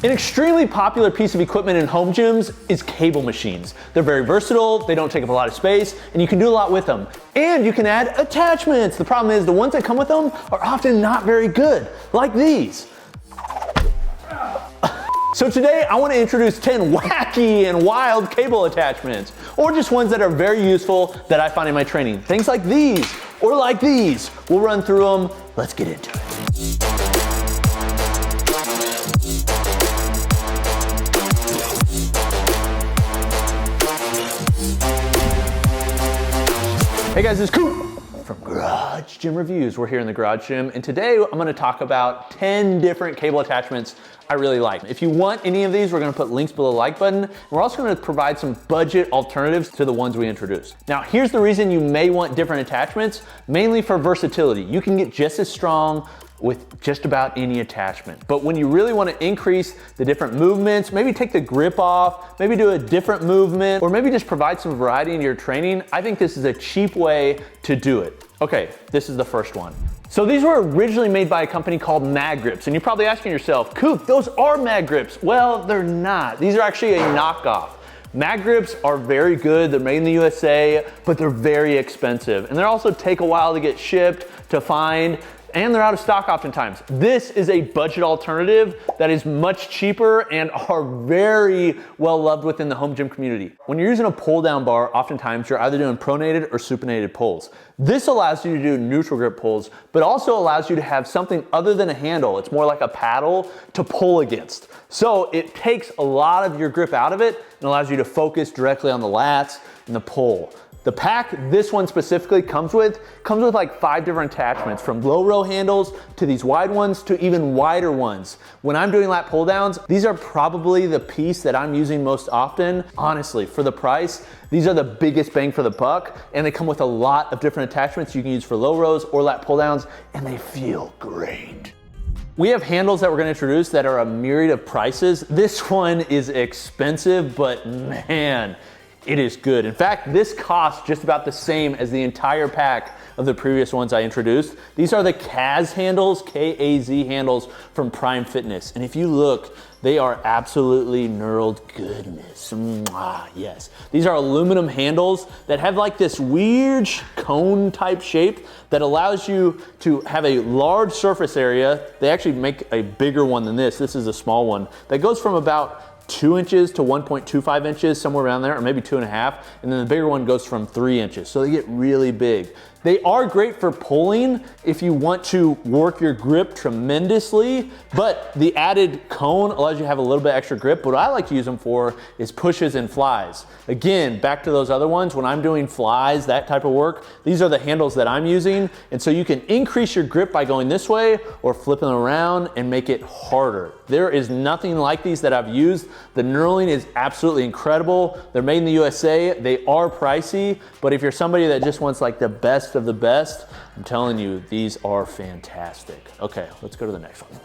An extremely popular piece of equipment in home gyms is cable machines. They're very versatile, they don't take up a lot of space, and you can do a lot with them. And you can add attachments. The problem is the ones that come with them are often not very good, like these. So today I want to introduce 10 wacky and wild cable attachments, or just ones that are very useful that I find in my training. Things like these, or like these. We'll run through them. Let's get into it. Hey guys, it's Coop from Garage Gym Reviews. We're here in the Garage Gym, and today I'm gonna talk about 10 different cable attachments I really like. If you want any of these, we're gonna put links below the like button. We're also gonna provide some budget alternatives to the ones we introduced. Now, here's the reason you may want different attachments, mainly for versatility. You can get just as strong with just about any attachment. But when you really want to increase the different movements, maybe take the grip off, maybe do a different movement, or maybe just provide some variety in your training, I think this is a cheap way to do it. Okay, this is the first one. So these were originally made by a company called MagGrips, and you're probably asking yourself, Coop, those are MagGrips. Well, they're not. These are actually a knockoff. MagGrips are very good, they're made in the USA, but they're very expensive. And they also take a while to get shipped, to find, and they're out of stock oftentimes. This is a budget alternative that is much cheaper and are very well loved within the home gym community. When you're using a pull down bar, oftentimes you're either doing pronated or supinated pulls. This allows you to do neutral grip pulls, but also allows you to have something other than a handle. It's more like a paddle to pull against. So it takes a lot of your grip out of it and allows you to focus directly on the lats and the pull. The pack this one specifically comes with like 5 different attachments, from low row handles to these wide ones to even wider ones. When I'm doing lat pull downs, these are probably the piece that I'm using most often. Honestly, for the price, these are the biggest bang for the buck, and they come with a lot of different attachments you can use for low rows or lat pull downs, and they feel great. We have handles that we're gonna introduce that are a myriad of prices. This one is expensive, but man, it is good. In fact, this costs just about the same as the entire pack of the previous ones I introduced. These are the Kaz Handles, K-A-Z handles from Prime Fitness. And if you look, they are absolutely knurled goodness. Yes. These are aluminum handles that have like this weird cone type shape that allows you to have a large surface area. They actually make a bigger one than this. This is a small one that goes from about 2 inches to 1.25 inches, somewhere around there, or maybe 2.5, and then the bigger one goes from 3 inches, so they get really big. They are great for pulling if you want to work your grip tremendously, but the added cone allows you to have a little bit extra grip. What I like to use them for is pushes and flies. Again, back to those other ones, when I'm doing flies, that type of work, these are the handles that I'm using, and so you can increase your grip by going this way or flipping around and make it harder. There is nothing like these that I've used. The knurling is absolutely incredible. They're made in the USA. They are pricey, but if you're somebody that just wants like the best of the best, I'm telling you, these are fantastic. Okay, let's go to the next one.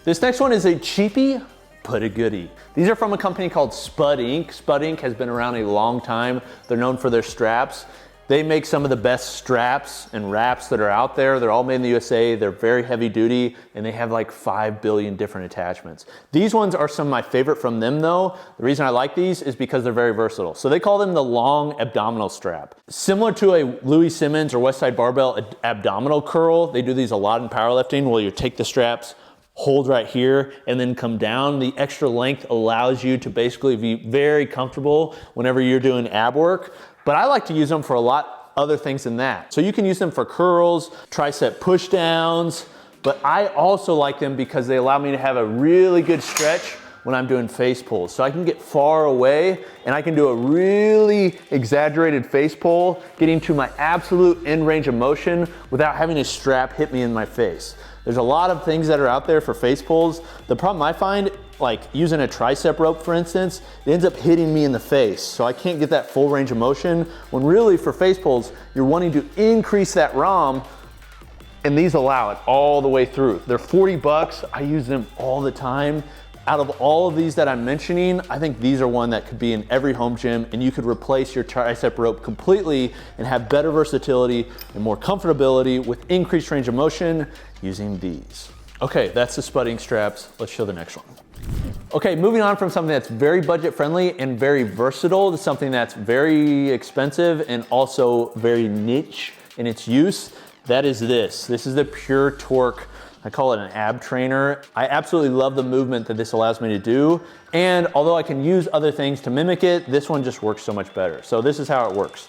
This next one is a cheapie, but a goodie. These are from a company called Spud Inc. Spud Inc has been around a long time. They're known for their straps. They make some of the best straps and wraps that are out there. They're all made in the USA. They're very heavy duty, and they have like 5 billion different attachments. These ones are some of my favorite from them though. The reason I like these is because they're very versatile. So they call them the long abdominal strap. Similar to a Louis Simmons or Westside Barbell abdominal curl, they do these a lot in powerlifting, where you take the straps, hold right here, and then come down. The extra length allows you to basically be very comfortable whenever you're doing ab work. But I like to use them for a lot other things than that. So you can use them for curls, tricep push downs, but I also like them because they allow me to have a really good stretch when I'm doing face pulls. So I can get far away and I can do a really exaggerated face pull, getting to my absolute end range of motion without having a strap hit me in my face. There's a lot of things that are out there for face pulls. The problem I find, like using a tricep rope for instance, it ends up hitting me in the face. So I can't get that full range of motion, when really for face pulls, you're wanting to increase that ROM, and these allow it all the way through. They're 40 bucks, I use them all the time. Out of all of these that I'm mentioning, I think these are one that could be in every home gym, and you could replace your tricep rope completely and have better versatility and more comfortability with increased range of motion using these. Okay, that's the Spud Inc Straps. Let's show the next one. Okay, moving on from something that's very budget friendly and very versatile to something that's very expensive and also very niche in its use. That is this. This is the Pure Torque. I call it an ab trainer. I absolutely love the movement that this allows me to do. And although I can use other things to mimic it, this one just works so much better. So this is how it works.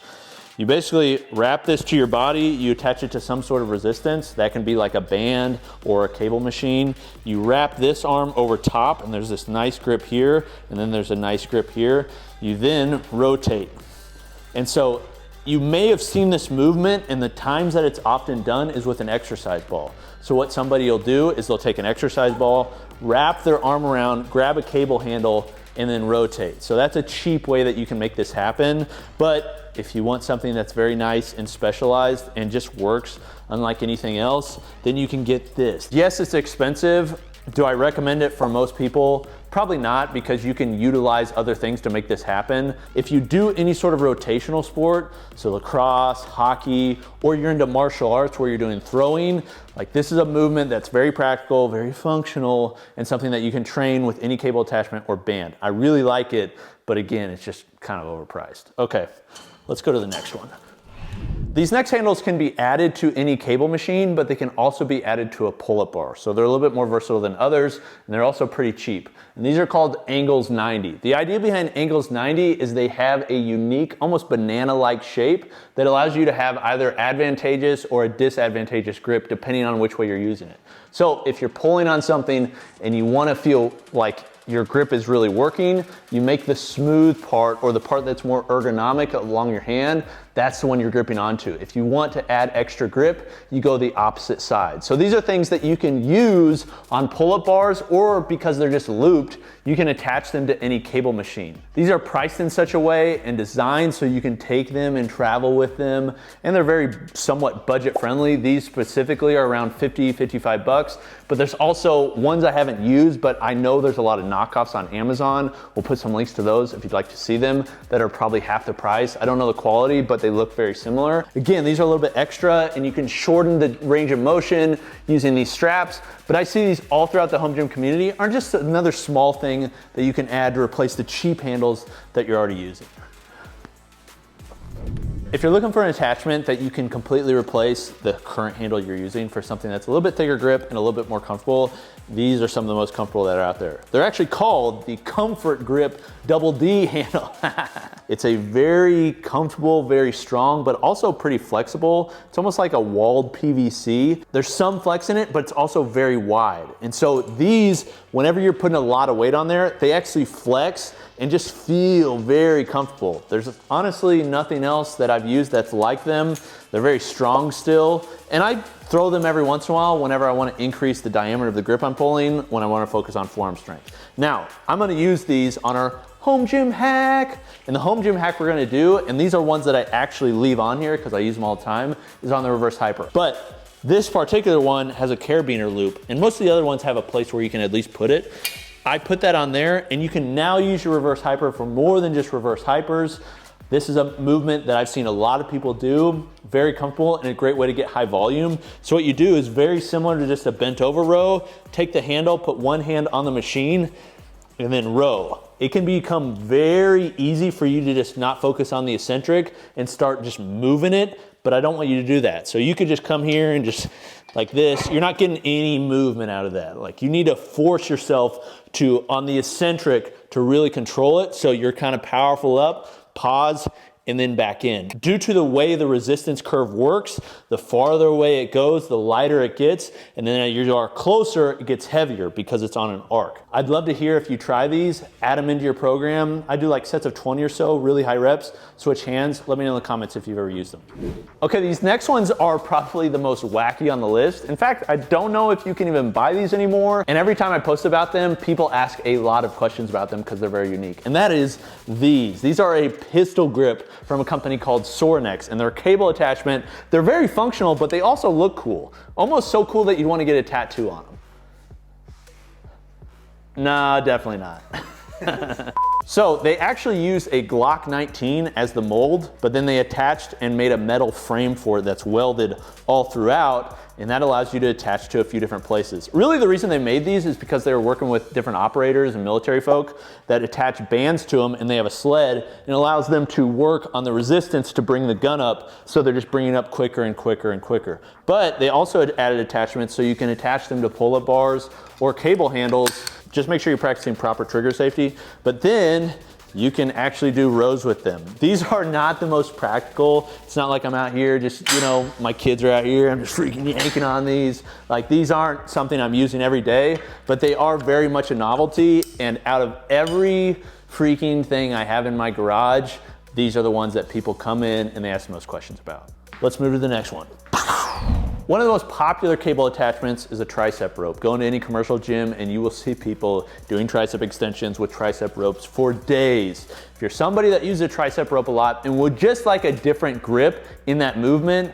You basically wrap this to your body, you attach it to some sort of resistance. That can be like a band or a cable machine. You wrap this arm over top and there's this nice grip here, and then there's a nice grip here. You then rotate. And so you may have seen this movement, and the times that it's often done is with an exercise ball. So what somebody will do is they'll take an exercise ball, wrap their arm around, grab a cable handle, and then rotate. So that's a cheap way that you can make this happen. But if you want something that's very nice and specialized and just works unlike anything else, then you can get this. Yes, it's expensive. Do I recommend it for most people? Probably not, because you can utilize other things to make this happen. If you do any sort of rotational sport, so lacrosse, hockey, or you're into martial arts where you're doing throwing, like this is a movement that's very practical, very functional, and something that you can train with any cable attachment or band. I really like it, but again, it's just kind of overpriced. Okay, let's go to the next one. These next handles can be added to any cable machine, but they can also be added to a pull-up bar. So they're a little bit more versatile than others, and they're also pretty cheap. And these are called Angles 90. The idea behind Angles 90 is they have a unique, almost banana-like shape that allows you to have either advantageous or a disadvantageous grip depending on which way you're using it. So if you're pulling on something and you want to feel like your grip is really working, you make the smooth part, or the part that's more ergonomic along your hand, that's the one you're gripping onto. If you want to add extra grip, you go the opposite side. So these are things that you can use on pull-up bars, or because they're just looped, you can attach them to any cable machine. These are priced in such a way and designed so you can take them and travel with them, and they're very somewhat budget friendly. These specifically are around 50, 55 bucks, but there's also ones I haven't used, but I know there's a lot of knockoffs on Amazon. We'll put some links to those if you'd like to see them, that are probably half the price. I don't know the quality, but they look very similar. Again, these are a little bit extra, and you can shorten the range of motion using these straps, but I see these all throughout the home gym community are just another small thing that you can add to replace the cheap handles that you're already using. If you're looking for an attachment that you can completely replace the current handle you're using for something that's a little bit thicker grip and a little bit more comfortable, these are some of the most comfortable that are out there. They're actually called the Comfort Grip Double D handle. It's a very comfortable, very strong, but also pretty flexible. It's almost like a walled PVC. There's some flex in it, but it's also very wide. And so these, whenever you're putting a lot of weight on there, they actually flex and just feel very comfortable. There's honestly nothing else that I've used that's like them. They're very strong still, and I throw them every once in a while whenever I want to increase the diameter of the grip I'm pulling, when I want to focus on forearm strength. Now, I'm going to use these on our home gym hack, and the home gym hack we're going to do, and these are ones that I actually leave on here because I use them all the time, is on the reverse hyper. But this particular one has a carabiner loop, and most of the other ones have a place where you can at least put it. I put that on there, and you can now use your reverse hyper for more than just reverse hypers. This is a movement that I've seen a lot of people do, very comfortable and a great way to get high volume. So what you do is very similar to just a bent over row. Take the handle, put one hand on the machine, and then row. It can become very easy for you to just not focus on the eccentric and start just moving it, but I don't want you to do that. So you could just come here and just like this. You're not getting any movement out of that. Like, you need to force yourself to, on the eccentric, to really control it so you're kind of powerful up, pause, and then back in. Due to the way the resistance curve works, the farther away it goes, the lighter it gets, and then as you are closer, it gets heavier because it's on an arc. I'd love to hear if you try these, add them into your program. I do like sets of 20 or so, really high reps, switch hands. Let me know in the comments if you've ever used them. Okay, these next ones are probably the most wacky on the list. In fact, I don't know if you can even buy these anymore. And every time I post about them, people ask a lot of questions about them because they're very unique. And that is these. These are a pistol grip from a company called Sorinex, and they're a cable attachment. They're very functional, but they also look cool. Almost so cool that you'd want to get a tattoo on them. Nah, definitely not. So they actually use a Glock 19 as the mold, but then they attached and made a metal frame for it that's welded all throughout, and that allows you to attach to a few different places. Really the reason they made these is because they were working with different operators and military folk that attach bands to them, and they have a sled, and it allows them to work on the resistance to bring the gun up, so they're just bringing it up quicker and quicker and quicker. But they also had added attachments so you can attach them to pull-up bars or cable handles. Just make sure you're practicing proper trigger safety, but then you can actually do rows with them. These are not the most practical. It's not like I'm out here just, you know, my kids are out here, I'm just freaking yanking on these. Like, these aren't something I'm using every day, but they are very much a novelty, and out of every freaking thing I have in my garage, these are the ones that people come in and they ask the most questions about. Let's move to the next one. One of the most popular cable attachments is a tricep rope. Go into any commercial gym and you will see people doing tricep extensions with tricep ropes for days. If you're somebody that uses a tricep rope a lot and would just like a different grip in that movement,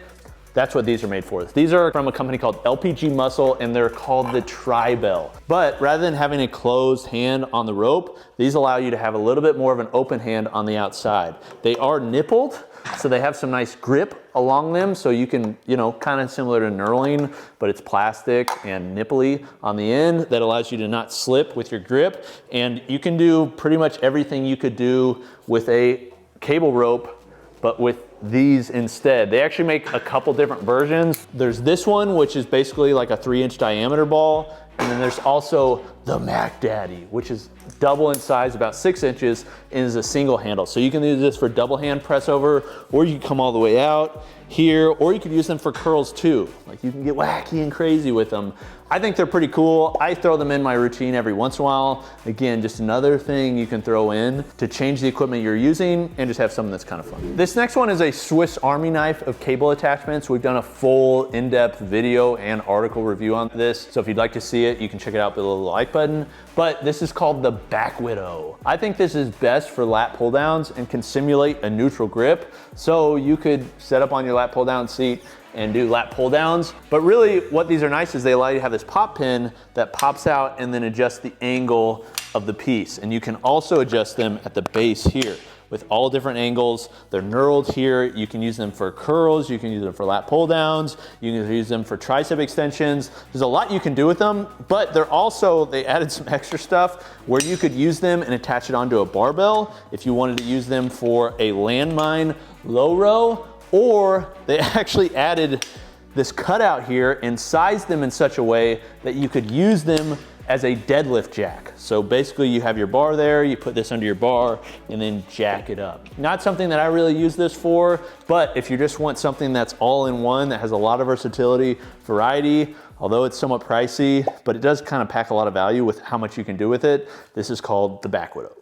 that's what these are made for. These are from a company called LPG Muscle, and they're called the Tri-Bell. But rather than having a closed hand on the rope, these allow you to have a little bit more of an open hand on the outside. They are nippled, so they have some nice grip along them, so you can, you know, kind of similar to knurling, but it's plastic and nipply on the end that allows you to not slip with your grip. And you can do pretty much everything you could do with a cable rope, but with these instead. They actually make a couple different versions. There's this one, which is basically like a 3-inch diameter ball. And then there's also the Mac Daddy, which is double in size, about 6 inches, and is a single handle. So you can use this for double hand press over, or you can come all the way out here, or you could use them for curls too. Like, you can get wacky and crazy with them. I think they're pretty cool. I throw them in my routine every once in a while. Again, just another thing you can throw in to change the equipment you're using and just have something that's kind of fun. This next one is a Swiss Army knife of cable attachments. We've done a full in-depth video and article review on this. So if you'd like to see it, you can check it out below the like button. But this is called the Back Widow. I think this is best for lat pull downs and can simulate a neutral grip. So you could set up on your lat pull down seat and do lat pull downs. But really what these are nice is they allow you to have this pop pin that pops out and then adjust the angle of the piece. And you can also adjust them at the base here with all different angles. They're knurled here. You can use them for curls. You can use them for lat pull downs. You can use them for tricep extensions. There's a lot you can do with them, but they're also, they added some extra stuff where you could use them and attach it onto a barbell if you wanted to use them for a landmine low row. Or they actually added this cutout here and sized them in such a way that you could use them as a deadlift jack. So basically you have your bar there, you put this under your bar and then jack it up. Not something that I really use this for, but if you just want something that's all in one, that has a lot of versatility, variety, although it's somewhat pricey, but it does kind of pack a lot of value with how much you can do with it, this is called the Back Widow.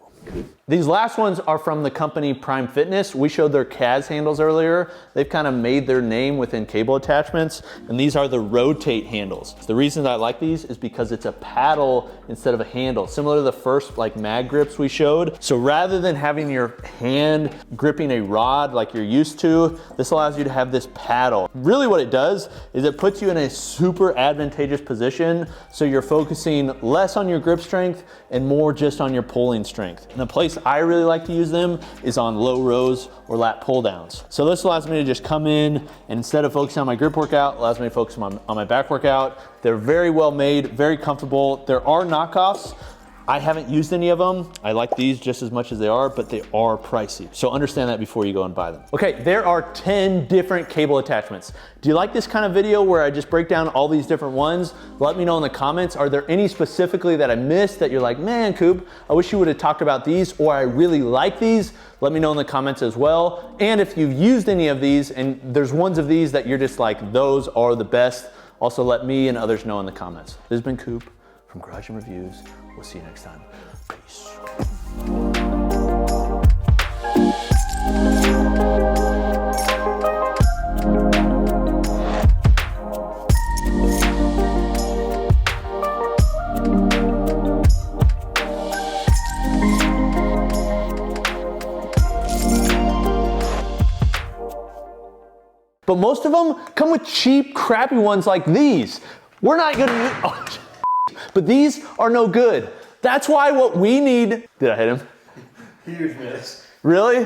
These last ones are from the company Prime Fitness. We showed their Kaz handles earlier. They've kind of made their name within cable attachments, and these are the rotate handles. The reason I like these is because it's a paddle instead of a handle, similar to the first like MagGrips we showed. So rather than having your hand gripping a rod like you're used to, this allows you to have this paddle. Really what it does is it puts you in a super advantageous position, so you're focusing less on your grip strength and more just on your pulling strength. And the place I really like to use them is on low rows or lat pull downs. So this allows me to just come in and instead of focusing on my grip workout, allows me to focus on my back workout. They're very well made, very comfortable. There are knockoffs. I haven't used any of them. I like these just as much as they are, but they are pricey. So understand that before you go and buy them. Okay, there are 10 different cable attachments. Do you like this kind of video where I just break down all these different ones? Let me know in the comments. Are there any specifically that I missed that you're like, man, Coop, I wish you would have talked about these, or I really like these? Let me know in the comments as well. And if you've used any of these and there's ones of these that you're just like, those are the best, also let me and others know in the comments. This has been Coop from Garage Gym Reviews. We'll see you next time. Peace. But most of them come with cheap, crappy ones like these. We're not gonna use, oh, but these are no good. That's why what we need, did I hit him? Huge miss. Really?